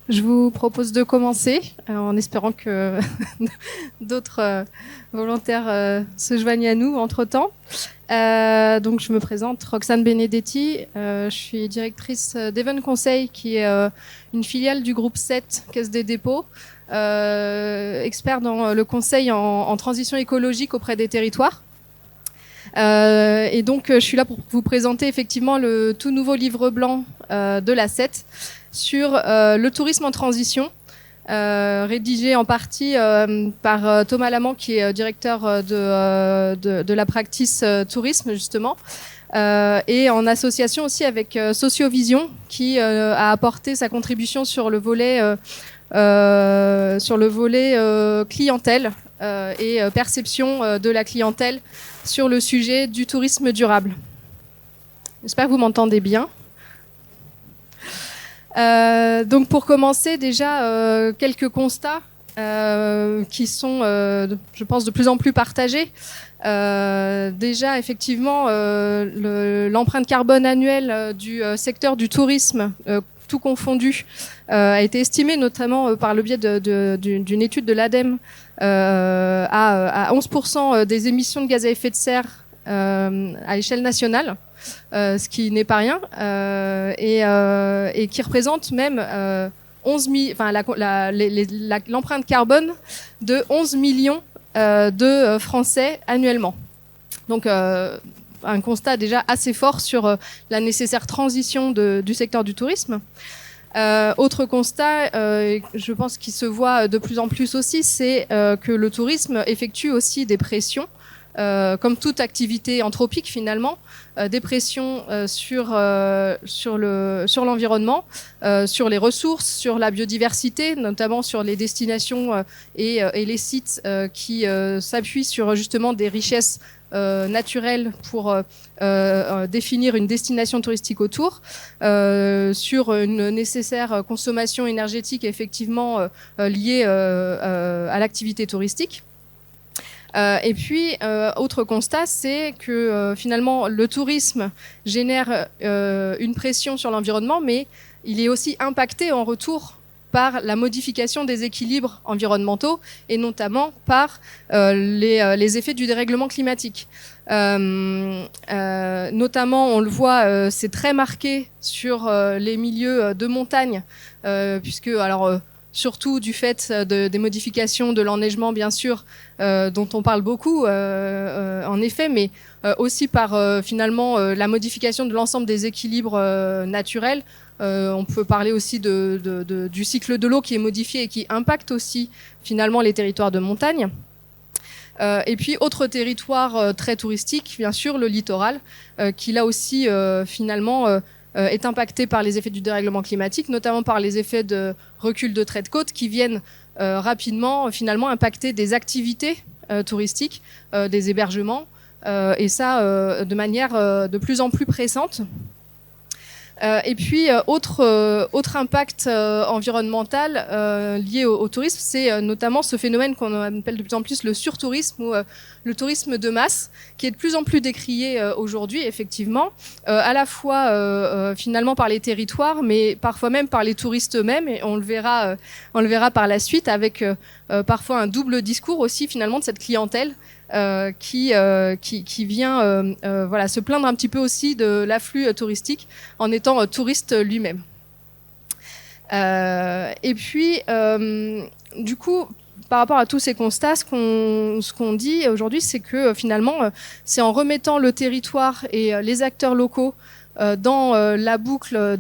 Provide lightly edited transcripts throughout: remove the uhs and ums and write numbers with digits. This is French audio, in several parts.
Je vous propose de commencer en espérant que d'autres volontaires se joignent à nous entre-temps. Donc je me présente, Roxane Benedetti. Je suis directrice d'Even Conseil, qui est une filiale du groupe 7, Caisse des dépôts, expert dans le conseil en transition écologique auprès des territoires. Et donc je suis là pour vous présenter effectivement le tout nouveau livre blanc de la 7 sur le tourisme en transition, rédigé en partie par Thomas Lamant, qui est directeur de la practice tourisme justement, et en association aussi avec Sociovision, qui a apporté sa contribution sur le volet clientèle et perception de la clientèle sur le sujet du tourisme durable. J'espère que vous m'entendez bien. Donc pour commencer, déjà quelques constats qui sont, je pense, de plus en plus partagés. Déjà, effectivement, l'empreinte carbone annuelle du secteur du tourisme, tout confondu, a été estimée notamment par le biais d'une étude de l'ADEME à 11% des émissions de gaz à effet de serre à l'échelle nationale. Ce qui n'est pas rien, et qui représente même 11 l'empreinte carbone de 11 millions de Français annuellement. Donc un constat déjà assez fort sur la nécessaire transition du secteur du tourisme. Autre constat, je pense qu'il se voit de plus en plus aussi, c'est que le tourisme effectue aussi des pressions, comme toute activité anthropique finalement, des pressions sur l'environnement, sur les ressources, sur la biodiversité, notamment sur les destinations et les sites qui s'appuient sur justement des richesses naturelles pour définir une destination touristique autour, sur une nécessaire consommation énergétique effectivement liée à l'activité touristique. Et puis, autre constat, c'est que finalement, le tourisme génère une pression sur l'environnement, mais il est aussi impacté en retour par la modification des équilibres environnementaux et notamment par les effets du dérèglement climatique. Notamment, on le voit, c'est très marqué sur les milieux de montagne, puisque alors surtout du fait des modifications de l'enneigement, bien sûr, dont on parle beaucoup, en effet, mais aussi par finalement la modification de l'ensemble des équilibres naturels. On peut parler aussi du cycle de l'eau qui est modifié et qui impacte aussi finalement les territoires de montagne. Et puis autre territoire très touristique, bien sûr, le littoral, qui là aussi finalement est impacté par les effets du dérèglement climatique, notamment par les effets de recul de trait de côte qui viennent rapidement finalement impacter des activités touristiques, des hébergements, et ça de manière de plus en plus pressante. Et puis autre impact environnemental lié au tourisme, c'est notamment ce phénomène qu'on appelle de plus en plus le surtourisme ou le tourisme de masse, qui est de plus en plus décrié aujourd'hui, effectivement, à la fois finalement par les territoires, mais parfois même par les touristes eux-mêmes, et on le verra par la suite, avec parfois un double discours aussi finalement de cette clientèle qui vient voilà, se plaindre un petit peu aussi de l'afflux touristique en étant touriste lui-même. Et puis, du coup, par rapport à tous ces constats, ce qu'on dit aujourd'hui, c'est que finalement, c'est en remettant le territoire et les acteurs locaux dans la boucle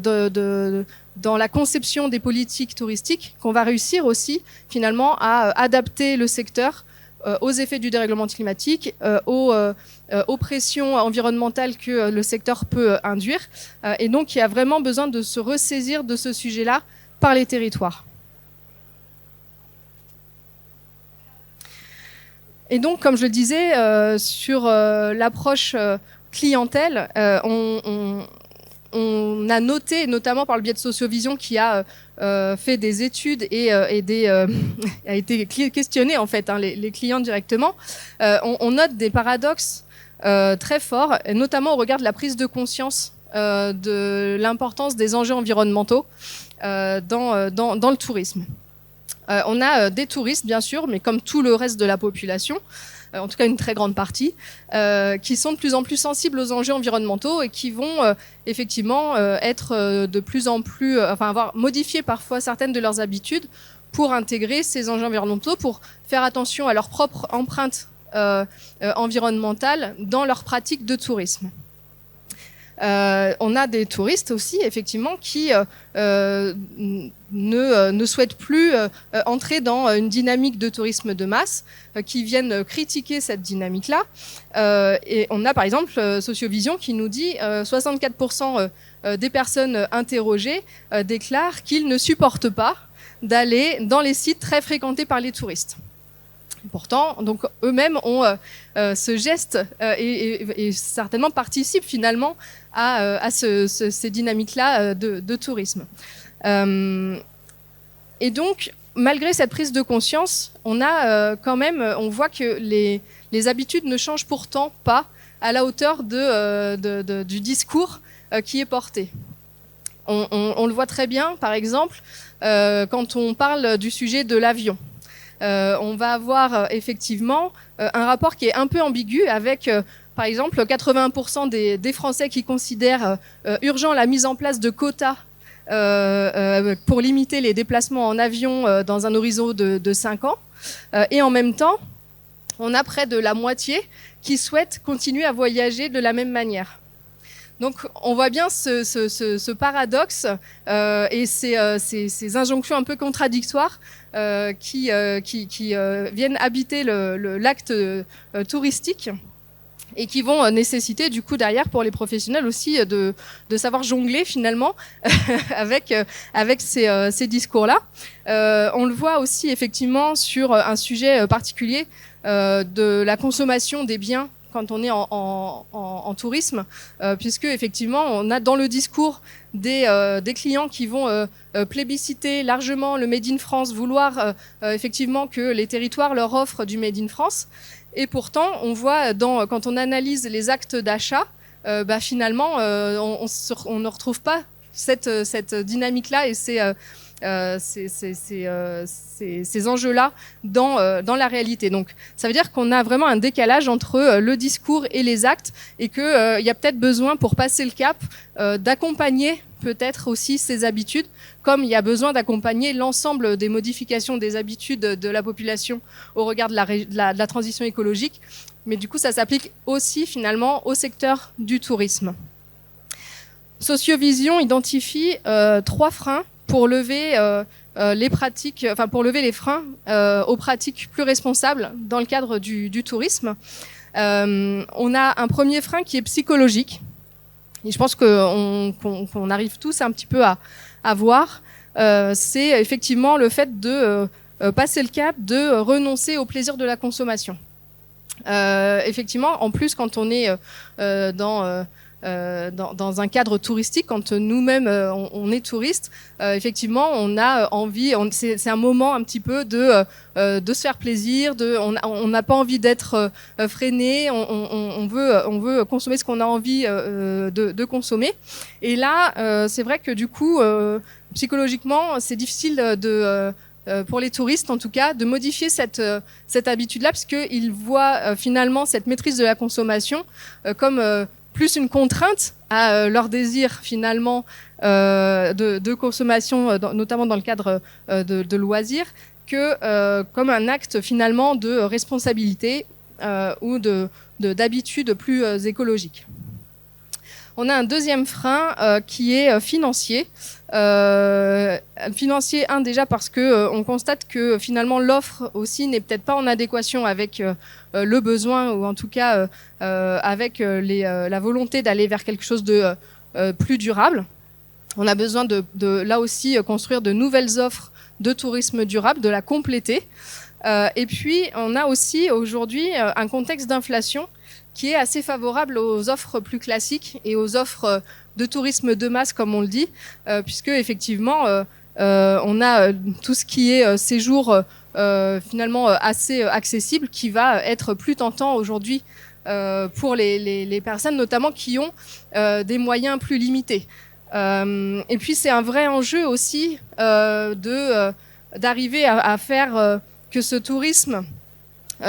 dans la conception des politiques touristiques qu'on va réussir aussi finalement à adapter le secteur aux effets du dérèglement climatique, aux pressions environnementales que le secteur peut induire. Et donc, il y a vraiment besoin de se ressaisir de ce sujet-là par les territoires. Et donc, comme je le disais, sur l'approche clientèle, on a noté, notamment par le biais de Sociovision, qui a fait des études et a été questionné en fait les clients directement. On note des paradoxes très forts, notamment au regard de la prise de conscience de l'importance des enjeux environnementaux dans le tourisme. On a des touristes, bien sûr, mais comme tout le reste de la population, en tout cas une très grande partie, qui sont de plus en plus sensibles aux enjeux environnementaux et qui vont effectivement être de plus en plus, avoir modifié parfois certaines de leurs habitudes pour intégrer ces enjeux environnementaux, pour faire attention à leur propre empreinte environnementale dans leur pratique de tourisme. On a des touristes aussi, effectivement, qui ne souhaitent plus entrer dans une dynamique de tourisme de masse, qui viennent critiquer cette dynamique-là. Et on a par exemple Sociovision qui nous dit 64% des personnes interrogées déclarent qu'ils ne supportent pas d'aller dans les sites très fréquentés par les touristes. Pourtant, donc eux-mêmes ont ce geste et certainement participent finalement à ces dynamiques-là de tourisme. Et donc, malgré cette prise de conscience, on voit que les habitudes ne changent pourtant pas à la hauteur du discours qui est porté. On le voit très bien, par exemple, quand on parle du sujet de l'avion. On va avoir effectivement un rapport qui est un peu ambigu avec, par exemple, 80% des Français qui considèrent urgent la mise en place de quotas pour limiter les déplacements en avion dans un horizon de 5 ans. Et en même temps, on a près de la moitié qui souhaitent continuer à voyager de la même manière. Donc on voit bien ce paradoxe et ces injonctions un peu contradictoires qui viennent habiter l'acte touristique et qui vont nécessiter du coup derrière pour les professionnels aussi de savoir jongler finalement avec ces discours-là. On le voit aussi effectivement sur un sujet particulier de la consommation des biens quand on est en tourisme, puisque effectivement on a dans le discours des clients qui vont plébisciter largement le Made in France, vouloir effectivement que les territoires leur offrent du Made in France, et pourtant on voit quand on analyse les actes d'achat, finalement on ne retrouve pas cette dynamique-là et ces enjeux-là dans la réalité. Donc, ça veut dire qu'on a vraiment un décalage entre le discours et les actes et qu'il y a peut-être besoin, pour passer le cap, d'accompagner peut-être aussi ces habitudes, comme il y a besoin d'accompagner l'ensemble des modifications des habitudes de la population au regard de la transition écologique. Mais du coup, ça s'applique aussi finalement au secteur du tourisme. Sociovision identifie 3 freins pour lever les freins aux pratiques plus responsables dans le cadre du tourisme. On a un premier frein qui est psychologique, et je pense qu'on arrive tous un petit peu à voir. C'est effectivement le fait de passer le cap de renoncer au plaisir de la consommation. Effectivement, en plus, quand on est dans un cadre touristique, quand nous-mêmes on est touristes, effectivement on a envie, c'est un moment un petit peu de se faire plaisir, on n'a pas envie d'être freiné, on veut consommer ce qu'on a envie de consommer. Et là c'est vrai que du coup psychologiquement c'est difficile pour les touristes en tout cas, de modifier cette habitude-là, parce qu'ils voient finalement cette maîtrise de la consommation comme plus une contrainte à leur désir finalement de consommation, notamment dans le cadre de loisirs, que comme un acte finalement de responsabilité ou d'habitude plus écologique. On a un deuxième frein qui est financier. Financier, déjà parce que on constate que finalement l'offre aussi n'est peut-être pas en adéquation avec le besoin, ou en tout cas avec la volonté d'aller vers quelque chose de plus durable. On a besoin de là aussi construire de nouvelles offres de tourisme durable, de la compléter. Et puis on a aussi aujourd'hui un contexte d'inflation qui est assez favorable aux offres plus classiques et aux offres de tourisme de masse, comme on le dit, puisque effectivement on a tout ce qui est séjour finalement assez accessible, qui va être plus tentant aujourd'hui pour les personnes notamment qui ont des moyens plus limités. Et puis c'est un vrai enjeu aussi d'arriver à faire que ce tourisme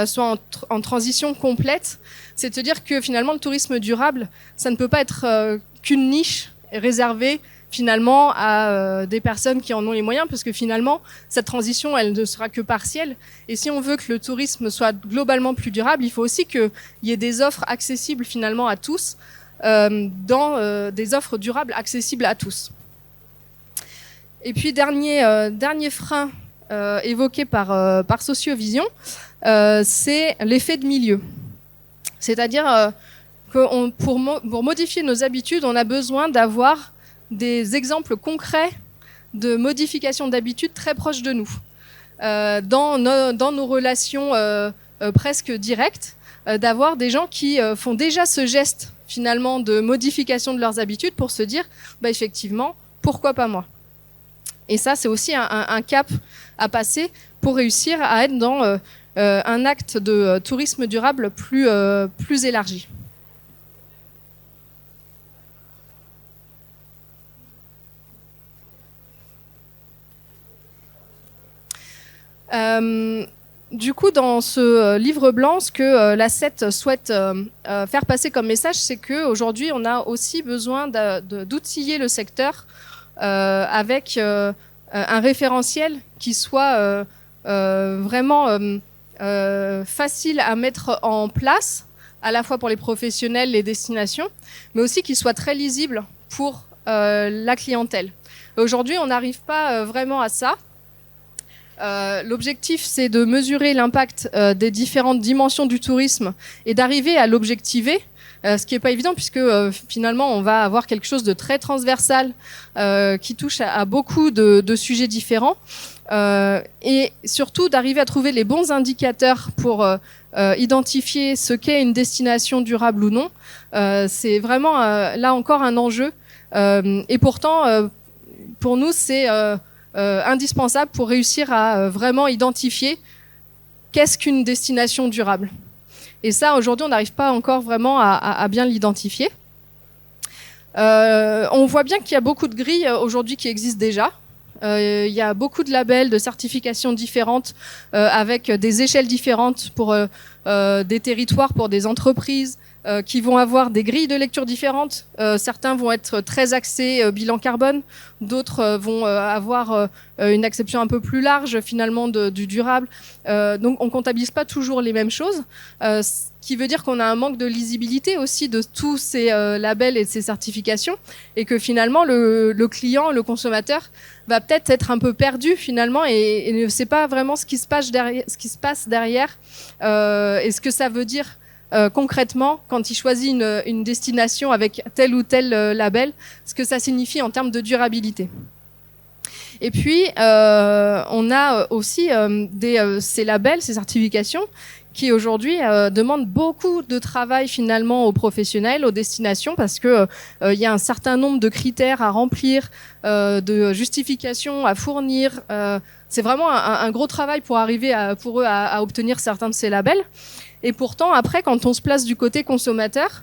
soit en transition complète. C'est-à-dire que finalement le tourisme durable, ça ne peut pas être qu'une niche réservée finalement à des personnes qui en ont les moyens, parce que finalement cette transition elle ne sera que partielle, et si on veut que le tourisme soit globalement plus durable, il faut aussi qu'il y ait des offres accessibles finalement à tous, des offres durables accessibles à tous. Et puis dernier frein évoqué par Sociovision, c'est l'effet de milieu. C'est-à-dire que pour modifier nos habitudes, on a besoin d'avoir des exemples concrets de modification d'habitudes très proches de nous. Dans nos relations presque directes, d'avoir des gens qui font déjà ce geste finalement de modification de leurs habitudes pour se dire effectivement, pourquoi pas moi? Et ça, c'est aussi un cap à passer pour réussir à être dans un acte de tourisme durable plus élargi. Du coup, dans ce livre blanc, ce que l'ACET souhaite faire passer comme message, c'est qu'aujourd'hui, on a aussi besoin d'outiller le secteur avec un référentiel qui soit vraiment facile à mettre en place, à la fois pour les professionnels, les destinations, mais aussi qui soit très lisible pour la clientèle. Aujourd'hui, on n'arrive pas vraiment à ça. L'objectif, c'est de mesurer l'impact des différentes dimensions du tourisme et d'arriver à l'objectiver, ce qui n'est pas évident puisque finalement, on va avoir quelque chose de très transversal qui touche à beaucoup de sujets différents, et surtout d'arriver à trouver les bons indicateurs pour identifier ce qu'est une destination durable ou non. C'est vraiment là encore un enjeu, et pourtant, pour nous, c'est indispensable pour réussir à vraiment identifier qu'est-ce qu'une destination durable. Et ça, aujourd'hui, on n'arrive pas encore vraiment à bien l'identifier. On voit bien qu'il y a beaucoup de grilles aujourd'hui qui existent déjà. Il y a beaucoup de labels, de certifications différentes, avec des échelles différentes pour des territoires, pour des entreprises, qui vont avoir des grilles de lecture différentes. Certains vont être très axés bilan carbone, d'autres vont avoir une acception un peu plus large finalement du durable. Donc on comptabilise pas toujours les mêmes choses, ce qui veut dire qu'on a un manque de lisibilité aussi de tous ces labels et de ces certifications, et que finalement le client, le consommateur va peut-être être un peu perdu finalement et ne sait pas vraiment ce qui se passe derrière, et ce que ça veut dire concrètement quand il choisit une destination avec tel ou tel label, ce que ça signifie en termes de durabilité. Et puis on a aussi ces labels, ces certifications qui aujourd'hui demandent beaucoup de travail finalement aux professionnels, aux destinations, parce que il y a un certain nombre de critères à remplir, de justifications à fournir. C'est vraiment un gros travail pour arriver pour eux à obtenir certains de ces labels. Et pourtant, après, quand on se place du côté consommateur,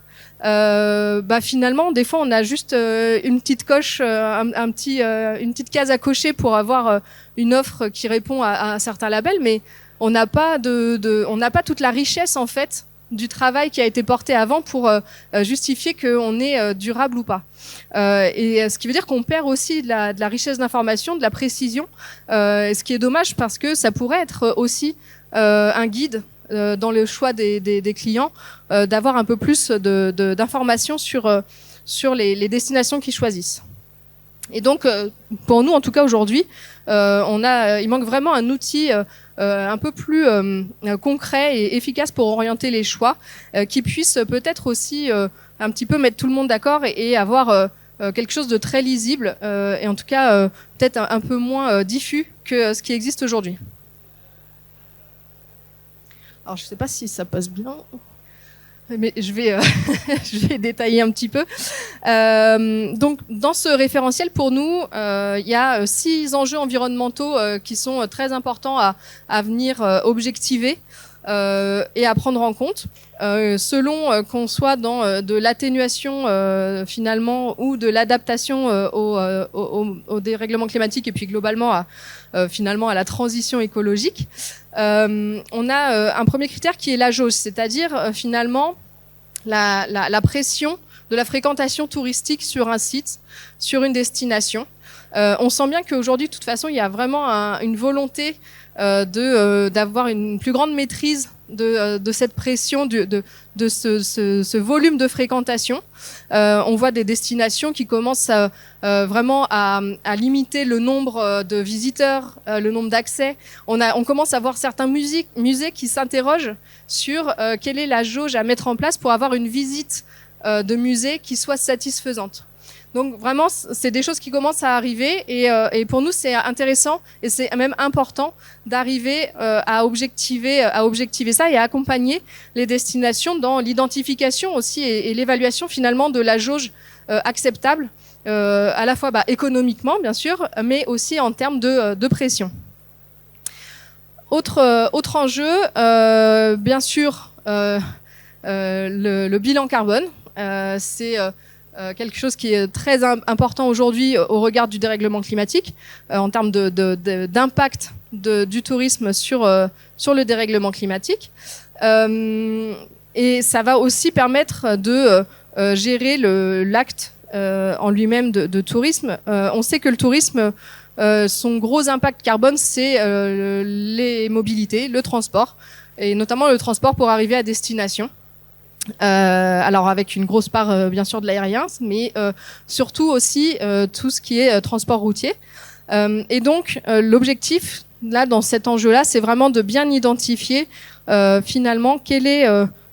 finalement, des fois, on a juste une petite coche, une petite case à cocher pour avoir une offre qui répond à un certain label, mais on n'a pas on n'a pas toute la richesse en fait du travail qui a été porté avant pour justifier qu'on est durable ou pas. Et ce qui veut dire qu'on perd aussi de la richesse d'information, de la précision, ce qui est dommage parce que ça pourrait être aussi un guide dans le choix des clients, d'avoir un peu plus d'informations sur les destinations qu'ils choisissent. Et donc, pour nous, en tout cas aujourd'hui, il manque vraiment un outil un peu plus concret et efficace pour orienter les choix, qui puisse peut-être aussi un petit peu mettre tout le monde d'accord et avoir quelque chose de très lisible, et en tout cas peut-être un peu moins diffus que ce qui existe aujourd'hui. Alors, je ne sais pas si ça passe bien, mais je vais détailler un petit peu. Donc, dans ce référentiel, pour nous, il y a 6 enjeux environnementaux qui sont très importants à venir objectiver. et à prendre en compte, selon qu'on soit dans de l'atténuation finalement ou de l'adaptation au dérèglement climatique et puis globalement finalement à la transition écologique. On a un premier critère qui est la jauge, c'est-à-dire finalement la pression de la fréquentation touristique sur un site, sur une destination. On sent bien qu'aujourd'hui, de toute façon, il y a vraiment une volonté d'avoir une plus grande maîtrise de cette pression, de ce volume de fréquentation. On voit des destinations qui commencent vraiment à limiter le nombre de visiteurs, le nombre d'accès. On commence à voir certains musées qui s'interrogent sur quelle est la jauge à mettre en place pour avoir une visite de musée qui soit satisfaisante. Donc vraiment, c'est des choses qui commencent à arriver et pour nous, c'est intéressant et c'est même important d'arriver à objectiver ça et à accompagner les destinations dans l'identification aussi et l'évaluation finalement de la jauge acceptable, à la fois économiquement bien sûr, mais aussi en termes de pression. Autre enjeu, bien sûr, le bilan carbone. C'est quelque chose qui est très important aujourd'hui au regard du dérèglement climatique, en termes d'impact du tourisme sur le dérèglement climatique. Et ça va aussi permettre de gérer l'acte en lui-même de tourisme. On sait que le tourisme, son gros impact carbone, c'est les mobilités, le transport, et notamment le transport pour arriver à destination. Alors avec une grosse part bien sûr de l'aérien, mais surtout aussi tout ce qui est transport routier. Et donc l'objectif là dans cet enjeu-là, c'est vraiment de bien identifier finalement quel est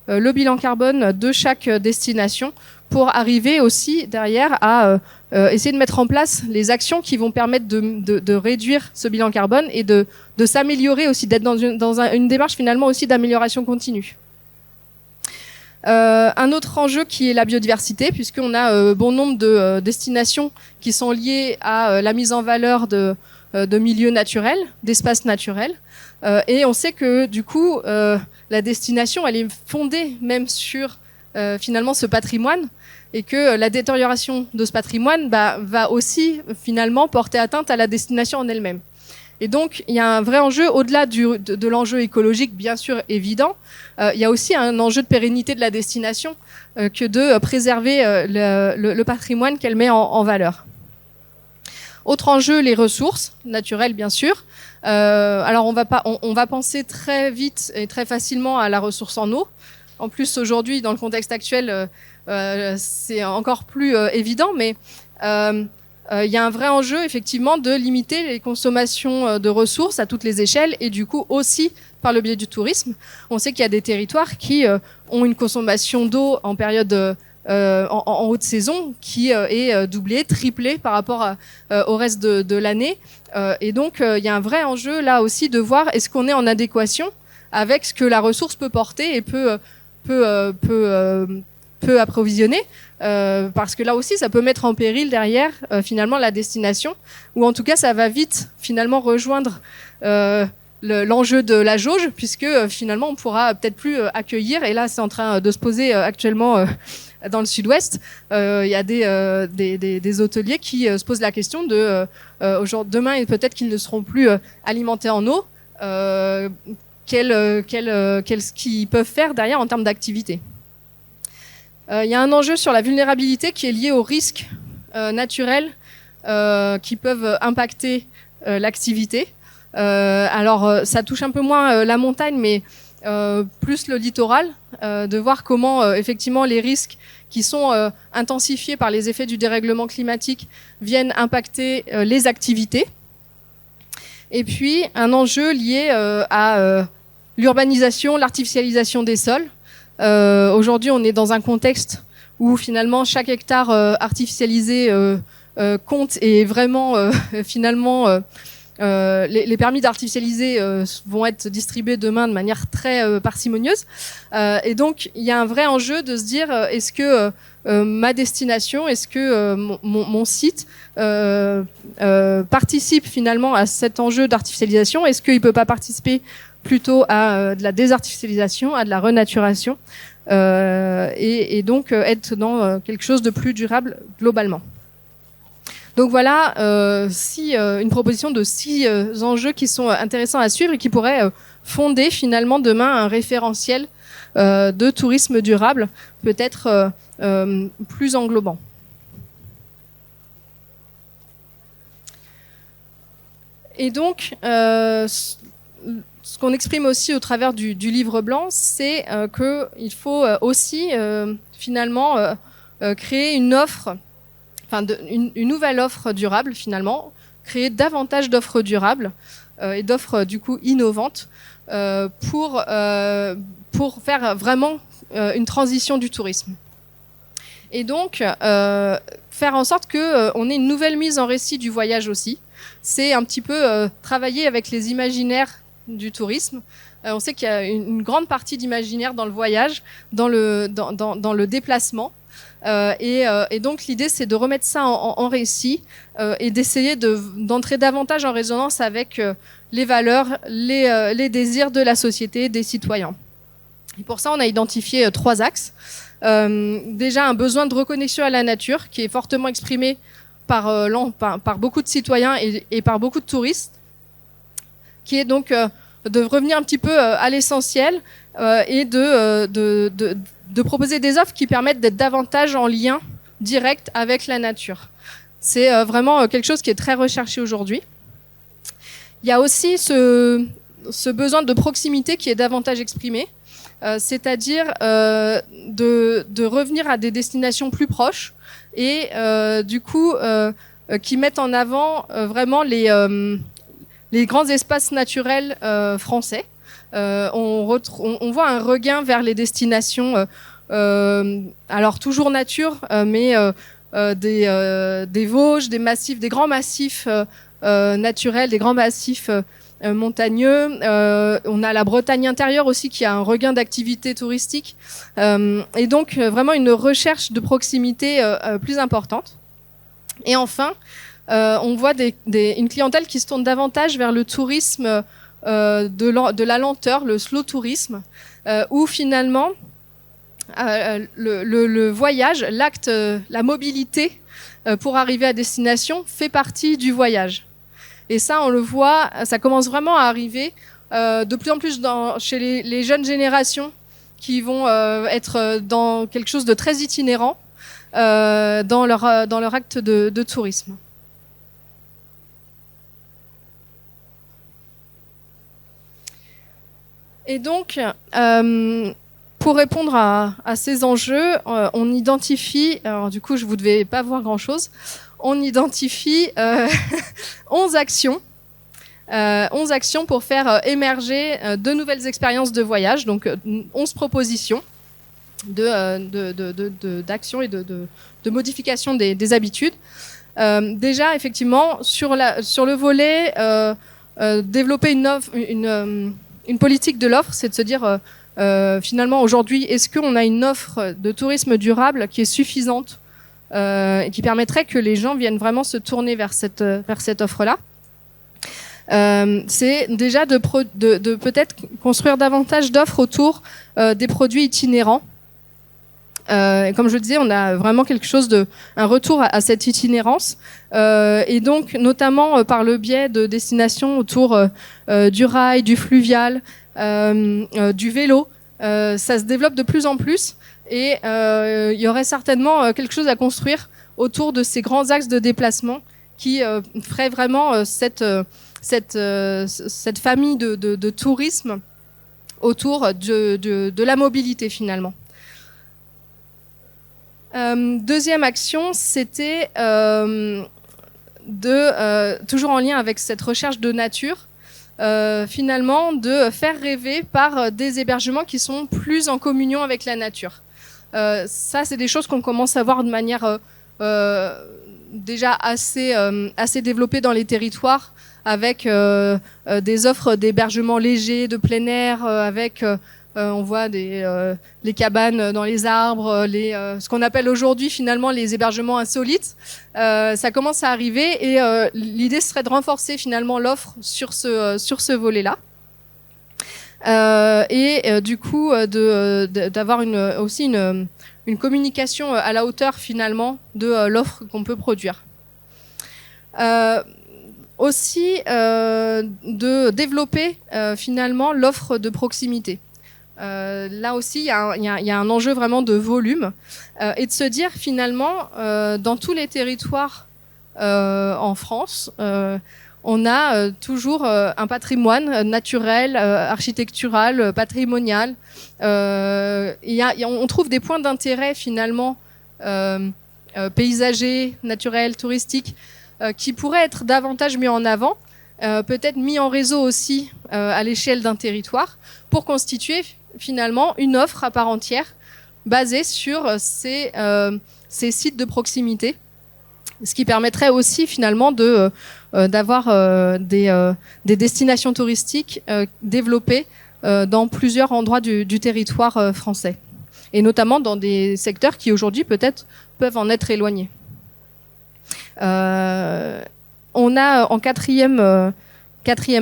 le bilan carbone de chaque destination pour arriver aussi derrière à essayer de mettre en place les actions qui vont permettre de réduire ce bilan carbone et de s'améliorer aussi, d'être dans une démarche finalement aussi d'amélioration continue. Un autre enjeu qui est la biodiversité, puisqu'on a bon nombre de destinations qui sont liées à la mise en valeur de milieux naturels, d'espaces naturels. Et on sait que du coup, la destination, elle est fondée même sur finalement ce patrimoine, et que la détérioration de ce patrimoine va aussi finalement porter atteinte à la destination en elle-même. Et donc, il y a un vrai enjeu, au-delà de l'enjeu écologique, bien sûr, évident, il y a aussi un enjeu de pérennité de la destination que de préserver le patrimoine qu'elle met en valeur. Autre enjeu, les ressources naturelles, bien sûr. Alors, on va penser très vite et très facilement à la ressource en eau. En plus, aujourd'hui, dans le contexte actuel, c'est encore plus évident, mais il y a un vrai enjeu effectivement de limiter les consommations de ressources à toutes les échelles et du coup aussi par le biais du tourisme. On sait qu'il y a des territoires qui ont une consommation d'eau en période en haute saison qui est doublée, triplée par rapport au reste de l'année. Et donc il y a un vrai enjeu là aussi de voir est-ce qu'on est en adéquation avec ce que la ressource peut porter et peut approvisionner, parce que là aussi ça peut mettre en péril derrière finalement la destination, ou en tout cas ça va vite finalement rejoindre l'enjeu de la jauge, puisque finalement on pourra peut-être plus accueillir, et là c'est en train de se poser actuellement dans le sud-ouest. Il y a des hôteliers qui se posent la question de demain et peut-être qu'ils ne seront plus alimentés en eau, qu'est-ce qu'ils peuvent faire derrière en termes d'activité. Il y a un enjeu sur la vulnérabilité qui est lié aux risques naturels qui peuvent impacter l'activité. Alors, ça touche un peu moins la montagne, mais plus le littoral, de voir comment effectivement les risques qui sont intensifiés par les effets du dérèglement climatique viennent impacter les activités. Et puis, un enjeu lié à l'urbanisation, l'artificialisation des sols. Aujourd'hui, on est dans un contexte où finalement chaque hectare artificialisé compte, et vraiment finalement les permis d'artificialiser vont être distribués demain de manière très parcimonieuse. Et donc, il y a un vrai enjeu de se dire est-ce que ma destination, est-ce que mon site participe finalement à cet enjeu d'artificialisation? Est-ce qu'il peut pas participer plutôt à de la désartificialisation, à de la renaturation, et donc être dans quelque chose de plus durable globalement. Donc voilà une proposition de 6 enjeux qui sont intéressants à suivre et qui pourraient fonder finalement demain un référentiel de tourisme durable, peut-être plus englobant. Et donc, ce qu'on exprime aussi au travers du livre blanc, c'est qu'il faut aussi finalement créer une offre, une nouvelle offre durable finalement, créer davantage d'offres durables et d'offres du coup innovantes pour faire vraiment une transition du tourisme. Et donc faire en sorte que on ait une nouvelle mise en récit du voyage aussi. C'est un petit peu travailler avec les imaginaires du tourisme. On sait qu'il y a une grande partie d'imaginaire dans le voyage, dans le déplacement. Et donc l'idée, c'est de remettre ça en récit et d'essayer d'entrer davantage en résonance avec les valeurs, les désirs de la société, des citoyens. Et pour ça, on a identifié 3 axes. Déjà, un besoin de reconnexion à la nature qui est fortement exprimé par beaucoup de citoyens et par beaucoup de touristes, qui est donc de revenir un petit peu à l'essentiel et de proposer des offres qui permettent d'être davantage en lien direct avec la nature. C'est vraiment quelque chose qui est très recherché aujourd'hui. Il y a aussi ce besoin de proximité qui est davantage exprimé, c'est-à-dire de revenir à des destinations plus proches et du coup qui mettent en avant vraiment les grands espaces naturels français. On voit un regain vers les destinations, alors toujours nature, mais des Vosges, des grands massifs naturels, des grands massifs montagneux. On a la Bretagne intérieure aussi qui a un regain d'activité touristique, et donc vraiment une recherche de proximité plus importante. Et enfin, on voit une clientèle qui se tourne davantage vers le tourisme de la lenteur, le slow tourisme, où finalement le voyage, l'acte, la mobilité pour arriver à destination fait partie du voyage. Et ça, on le voit, ça commence vraiment à arriver de plus en plus chez les jeunes générations qui vont être dans quelque chose de très itinérant dans leur acte de tourisme. Et donc, pour répondre à ces enjeux, on identifie, alors du coup, vous ne devez pas voir grand-chose, on identifie 11 actions. 11 actions pour faire émerger de nouvelles expériences de voyage, donc 11 propositions d'actions et de modification des habitudes. Déjà, effectivement, sur le volet développer une politique de l'offre, c'est de se dire finalement aujourd'hui, est-ce qu'on a une offre de tourisme durable qui est suffisante et qui permettrait que les gens viennent vraiment se tourner vers cette offre-là. C'est déjà de peut-être construire davantage d'offres autour des produits itinérants. Comme je le disais, on a vraiment quelque chose un retour à cette itinérance, et donc notamment par le biais de destinations autour du rail, du fluvial, du vélo. Ça se développe de plus en plus, et il y aurait certainement quelque chose à construire autour de ces grands axes de déplacement qui ferait vraiment cette famille de tourisme autour de la mobilité finalement. Deuxième action, c'était toujours en lien avec cette recherche de nature, finalement de faire rêver par des hébergements qui sont plus en communion avec la nature. Ça, c'est des choses qu'on commence à voir de manière déjà assez développée dans les territoires, avec des offres d'hébergement léger, de plein air, avec on voit les cabanes dans les arbres, ce qu'on appelle aujourd'hui finalement les hébergements insolites. Ça commence à arriver, et l'idée serait de renforcer finalement l'offre sur ce volet-là. Du coup d'avoir aussi une communication à la hauteur finalement de l'offre qu'on peut produire. Aussi de développer finalement l'offre de proximité. Là aussi, il y a un enjeu vraiment de volume et de se dire finalement, dans tous les territoires en France, on a toujours un patrimoine naturel, architectural, patrimonial. On trouve des points d'intérêt finalement paysagers, naturels, touristiques, qui pourraient être davantage mis en avant, peut-être mis en réseau aussi à l'échelle d'un territoire, pour constituer finalement une offre à part entière basée sur ces sites de proximité, ce qui permettrait aussi finalement d'avoir des destinations touristiques développées dans plusieurs endroits du territoire français, et notamment dans des secteurs qui aujourd'hui peut-être peuvent en être éloignés. On a en quatrième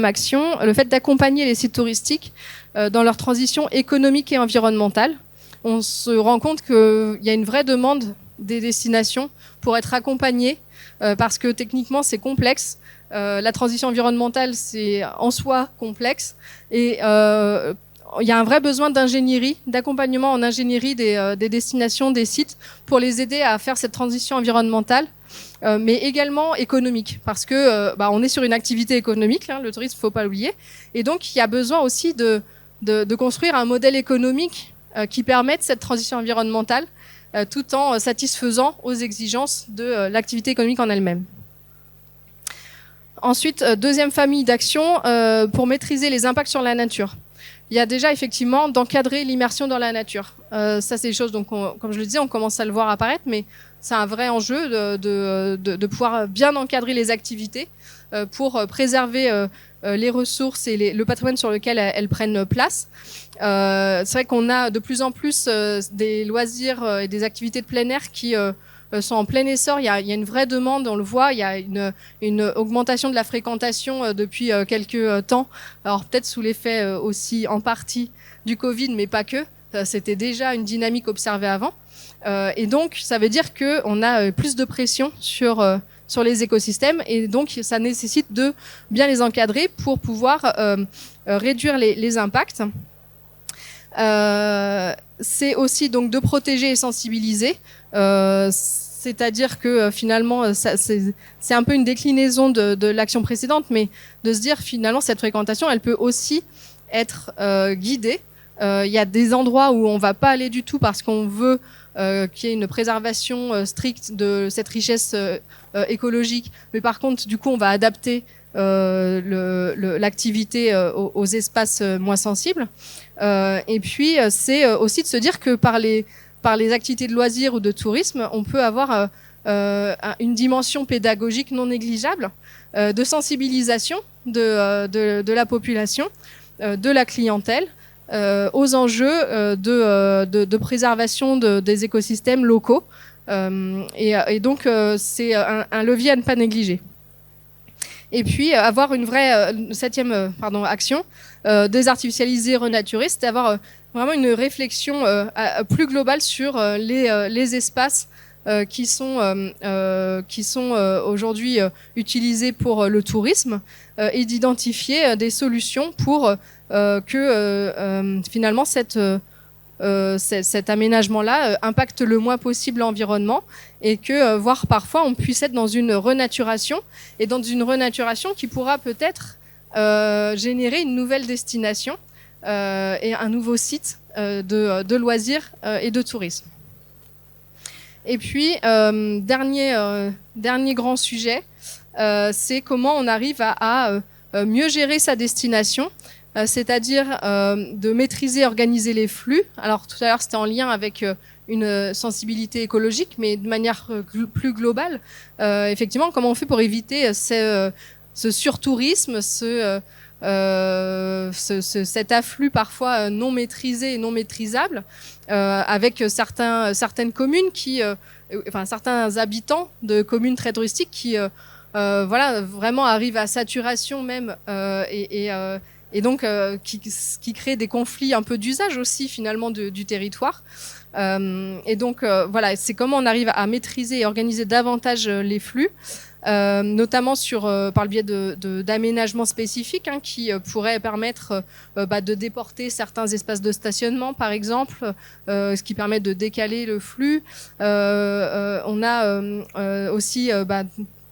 action le fait d'accompagner les sites touristiques dans leur transition économique et environnementale. On se rend compte qu'il y a une vraie demande des destinations pour être accompagnées parce que techniquement c'est complexe. La transition environnementale c'est en soi complexe et il y a un vrai besoin d'ingénierie, d'accompagnement en ingénierie des destinations, des sites pour les aider à faire cette transition environnementale. Mais également économique, parce que on est sur une activité économique, le tourisme, faut pas l'oublier, et donc il y a besoin aussi de construire un modèle économique qui permette cette transition environnementale, tout en satisfaisant aux exigences de l'activité économique en elle-même. Ensuite, deuxième famille d'actions pour maîtriser les impacts sur la nature. Il y a déjà effectivement d'encadrer l'immersion dans la nature. Ça, c'est des choses, donc, comme je le disais, on commence à le voir apparaître, mais c'est un vrai enjeu de pouvoir bien encadrer les activités pour préserver les ressources et le patrimoine sur lequel elles prennent place. C'est vrai qu'on a de plus en plus des loisirs et des activités de plein air qui sont en plein essor. Il y a une vraie demande, on le voit. Il y a une augmentation de la fréquentation depuis quelques temps. Alors peut-être sous l'effet aussi en partie du Covid, mais pas que. C'était déjà une dynamique observée avant. Et donc, ça veut dire qu'on a plus de pression sur les écosystèmes, et donc ça nécessite de bien les encadrer pour pouvoir réduire les impacts. C'est aussi donc de protéger et sensibiliser. C'est-à-dire que finalement, c'est un peu une déclinaison de l'action précédente, mais de se dire finalement cette fréquentation, elle peut aussi être guidée. Il y a des endroits où on va pas aller du tout parce qu'on veut qu'il y ait une préservation stricte de cette richesse écologique, mais par contre, du coup, on va adapter l'activité aux espaces moins sensibles. Et puis, c'est aussi de se dire que par les activités de loisirs ou de tourisme, on peut avoir une dimension pédagogique non négligeable, de sensibilisation de la population, de la clientèle, aux enjeux de préservation des écosystèmes locaux. Et donc, c'est un levier à ne pas négliger. Et puis, avoir une vraie septième action, désartificialiser, renaturer, c'est avoir vraiment une réflexion plus globale sur les espaces qui sont aujourd'hui utilisés pour le tourisme, et d'identifier des solutions pour que finalement cet aménagement-là impacte le moins possible l'environnement, et que voire parfois on puisse être dans une renaturation, et dans une renaturation qui pourra peut-être générer une nouvelle destination et un nouveau site de loisirs et de tourisme. Et puis, dernier grand sujet, c'est comment on arrive à mieux gérer sa destination, c'est-à-dire de maîtriser, organiser les flux. Alors tout à l'heure, c'était en lien avec une sensibilité écologique, mais de manière plus globale. Effectivement, comment on fait pour éviter ce surtourisme, cet afflux parfois non maîtrisé et non maîtrisable, avec certaines communes certains habitants de communes très touristiques qui vraiment arrivent à saturation même, et et donc qui crée des conflits un peu d'usage aussi finalement du territoire. Et donc voilà, c'est comment on arrive à maîtriser et organiser davantage les flux. Notamment par le biais d'aménagements spécifiques qui pourraient permettre de déporter certains espaces de stationnement, par exemple, ce qui permet de décaler le flux. On a aussi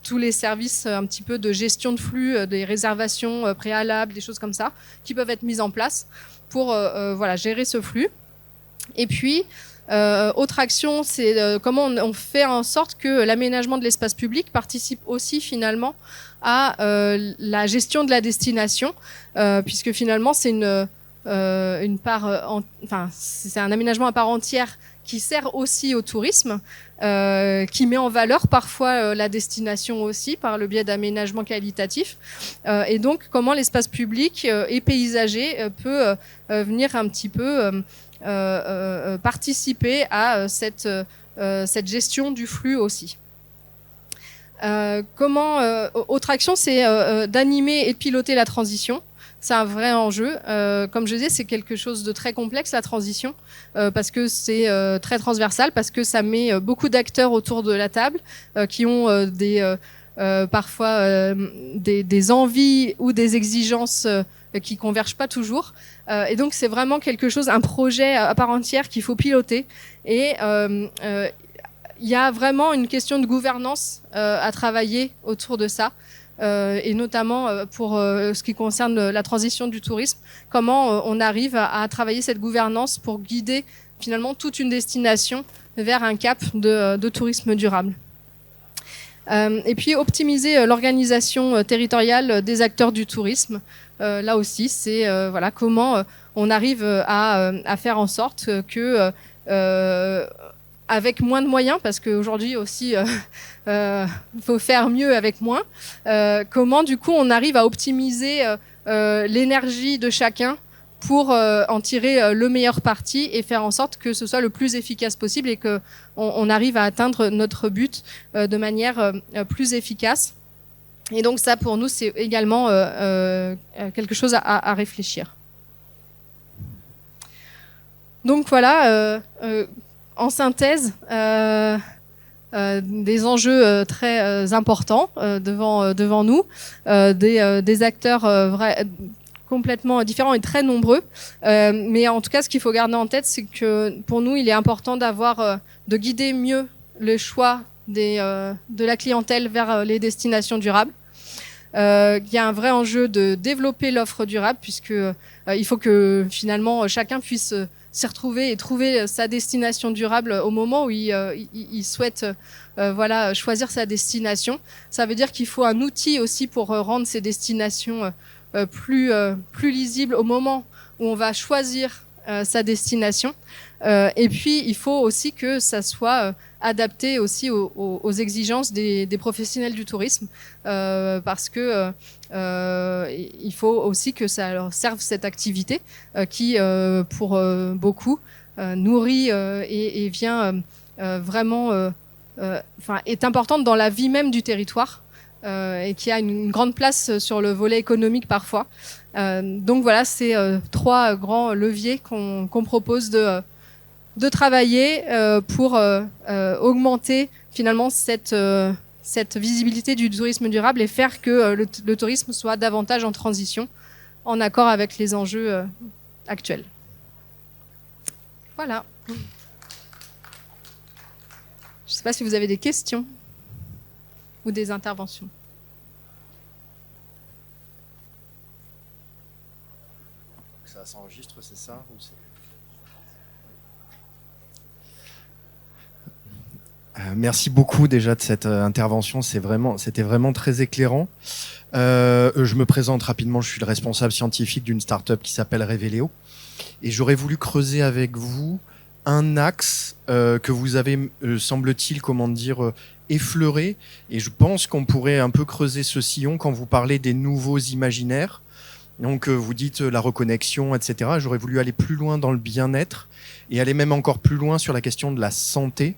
tous les services un petit peu de gestion de flux, des réservations préalables, des choses comme ça, qui peuvent être mises en place pour gérer ce flux. Et puis, autre action, c'est comment on fait en sorte que l'aménagement de l'espace public participe aussi finalement à la gestion de la destination, puisque finalement c'est une part, c'est un aménagement à part entière qui sert aussi au tourisme, qui met en valeur parfois la destination aussi par le biais d'aménagements qualitatifs. Et donc, comment l'espace public et paysager peut venir un petit peu participer à cette gestion du flux aussi. Autre action, c'est d'animer et de piloter la transition. C'est un vrai enjeu. Comme je disais, c'est quelque chose de très complexe, la transition, parce que c'est très transversal, parce que ça met beaucoup d'acteurs autour de la table qui ont parfois des envies ou des exigences qui convergent pas toujours. Et donc, c'est vraiment quelque chose, un projet à part entière qu'il faut piloter. Et il y a vraiment une question de gouvernance à travailler autour de ça. Et notamment pour ce qui concerne la transition du tourisme, comment on arrive à travailler cette gouvernance pour guider finalement toute une destination vers un cap de tourisme durable. Et puis optimiser l'organisation territoriale des acteurs du tourisme. Là aussi, c'est comment on arrive à faire en sorte que avec moins de moyens, parce qu'aujourd'hui aussi, faut faire mieux avec moins. Comment, du coup, on arrive à optimiser l'énergie de chacun pour en tirer le meilleur parti et faire en sorte que ce soit le plus efficace possible et que on arrive à atteindre notre but de manière plus efficace. Et donc ça, pour nous, c'est également quelque chose à réfléchir. Donc voilà. En synthèse, des enjeux très importants devant nous, des acteurs complètement différents et très nombreux. Mais en tout cas, ce qu'il faut garder en tête, c'est que pour nous, il est important de guider mieux le choix de la clientèle vers les destinations durables. Il y a un vrai enjeu de développer l'offre durable, puisque il faut que finalement chacun puisse s'y retrouver et trouver sa destination durable au moment où il souhaite choisir sa destination. Ça veut dire qu'il faut un outil aussi pour rendre ces destinations plus lisibles au moment où on va choisir sa destination. Et puis, il faut aussi que ça soit adapté aussi aux exigences des professionnels du tourisme, parce que il faut aussi que ça leur serve cette activité qui, pour beaucoup, nourrit et vient vraiment, est importante dans la vie même du territoire. Et qui a une grande place sur le volet économique parfois. Donc voilà, c'est 3 grands leviers qu'on propose de travailler pour augmenter finalement cette visibilité du tourisme durable et faire que le tourisme soit davantage en transition, en accord avec les enjeux actuels. Voilà. Je ne sais pas si vous avez des questions ou des interventions. Ça s'enregistre, c'est ça ou c'est... Merci beaucoup déjà de cette intervention, c'était vraiment très éclairant. Je me présente rapidement, je suis le responsable scientifique d'une start-up qui s'appelle Reveléo. Et j'aurais voulu creuser avec vous un axe que vous avez, semble-t-il, effleuré. Et je pense qu'on pourrait un peu creuser ce sillon quand vous parlez des nouveaux imaginaires. Donc vous dites la reconnexion, etc. J'aurais voulu aller plus loin dans le bien-être et aller même encore plus loin sur la question de la santé.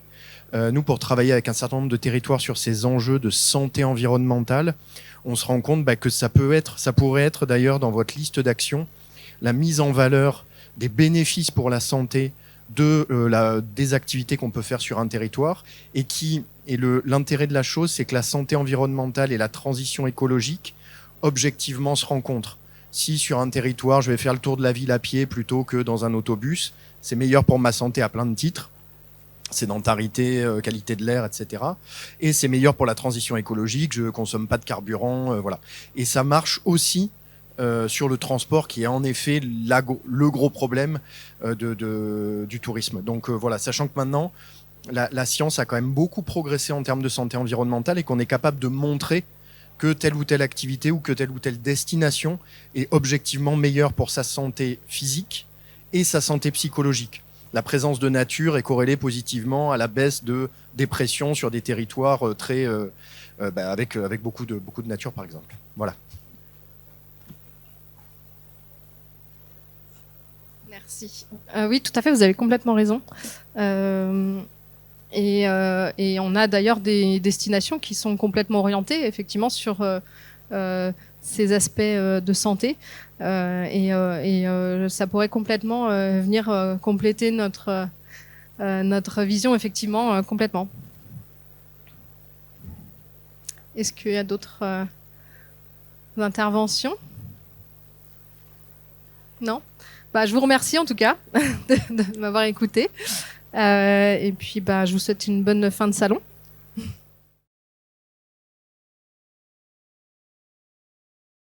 Nous, pour travailler avec un certain nombre de territoires sur ces enjeux de santé environnementale, on se rend compte que ça pourrait être d'ailleurs dans votre liste d'actions la mise en valeur des bénéfices pour la santé des activités qu'on peut faire sur un territoire l'intérêt de la chose, c'est que la santé environnementale et la transition écologique objectivement se rencontrent. Si sur un territoire, je vais faire le tour de la ville à pied plutôt que dans un autobus, c'est meilleur pour ma santé à plein de titres, sédentarité, qualité de l'air, etc. Et c'est meilleur pour la transition écologique, je ne consomme pas de carburant, voilà. Et ça marche aussi sur le transport, qui est en effet le gros problème du tourisme. Donc voilà, sachant que maintenant, la science a quand même beaucoup progressé en termes de santé environnementale et qu'on est capable de montrer que telle ou telle activité ou que telle ou telle destination est objectivement meilleure pour sa santé physique et sa santé psychologique. La présence de nature est corrélée positivement à la baisse de dépression sur des territoires avec beaucoup de nature, par exemple. Voilà. Merci. Oui, tout à fait, vous avez complètement raison. Et on a d'ailleurs des destinations qui sont complètement orientées, effectivement, sur ces aspects de santé. Ça pourrait complètement venir compléter notre vision, effectivement, complètement. Est-ce qu'il y a d'autres interventions? Non? Je vous remercie en tout cas de m'avoir écouté. Et puis je vous souhaite une bonne fin de salon.